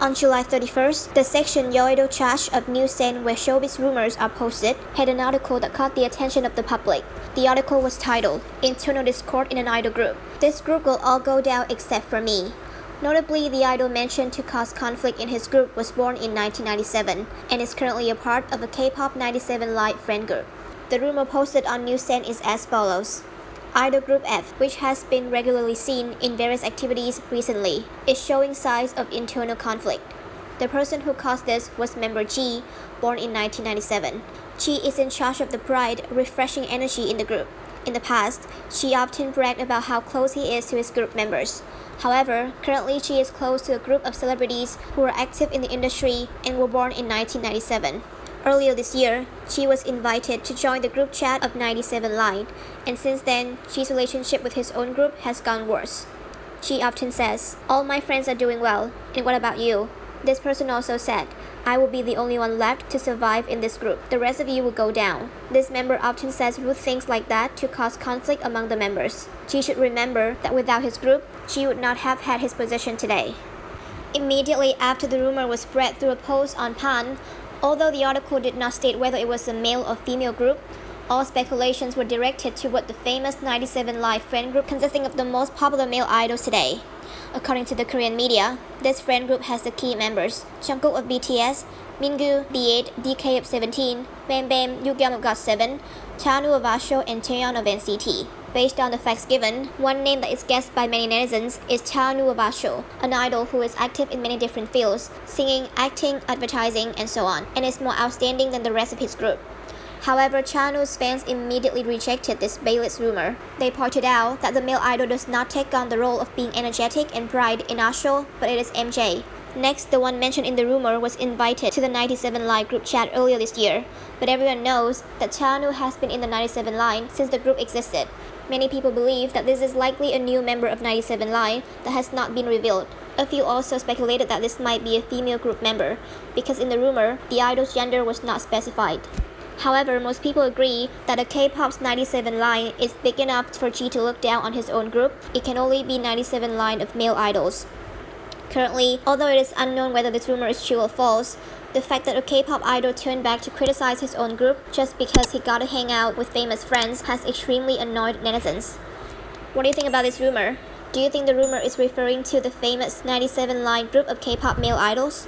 On July 31st, the section Your Idol Charge of Newsen, where showbiz rumors are posted, had an article that caught the attention of the public. The article was titled, Internal Discord in an Idol Group. This group will all go down except for me. Notably, the idol mentioned to cause conflict in his group was born in 1997 and is currently a part of a Kpop 97 Live friend group. The rumor posted on Newsen is as follows. Idol Group F, which has been regularly seen in various activities recently, is showing signs of internal conflict. The person who caused this was member G, born in 1997. G is in charge of the bright, refreshing energy in the group. In the past, G often bragged about how close he is to his group members. However, currently G is close to a group of celebrities who are active in the industry and were born in 1997. Earlier this year, G was invited to join the group chat of 97 Line, and since then, G's relationship with his own group has gone worse. G often says, "All my friends are doing well, and what about you?" This person also said, "I will be the only one left to survive in this group. The rest of you will go down." This member often says rude things like that to cause conflict among the members. G should remember that without his group, G would not have had his position today. Immediately after the rumor was spread through a post on Pan, although the article did not state whether it was a male or female group, all speculations were directed toward the famous 97 Live friend group consisting of the most popular male idols today. According to the Korean media, this friend group has the key members Jungkook of BTS, Mingu, B8, DK of 17, Bam Bam, Yoongyun of GOT7, Chanu of Asho, and Taeyeon of NCT. Based on the facts given, one name that is guessed by many netizens is Chanu of Asho, an idol who is active in many different fields, singing, acting, advertising, and so on, and is more outstanding than the rest of his group. However, Chanu's fans immediately rejected this baseless rumor. They pointed out that the male idol does not take on the role of being energetic and bright in Asho, but it is MJ. Next, the one mentioned in the rumor was invited to the 97 Line group chat earlier this year, but everyone knows that Chanu has been in the 97 Line since the group existed. Many people believe that this is likely a new member of 97 Line that has not been revealed. A few also speculated that this might be a female group member, because in the rumor, the idol's gender was not specified. However, most people agree that a K-pop's 97 Line is big enough for G to look down on his own group. It can only be 97 Line of male idols. Currently, although it is unknown whether this rumor is true or false, the fact that a K-pop idol turned back to criticize his own group just because he got to hang out with famous friends has extremely annoyed netizens. What do you think about this rumor? Do you think the rumor is referring to the famous 97 Line group of K-pop male idols?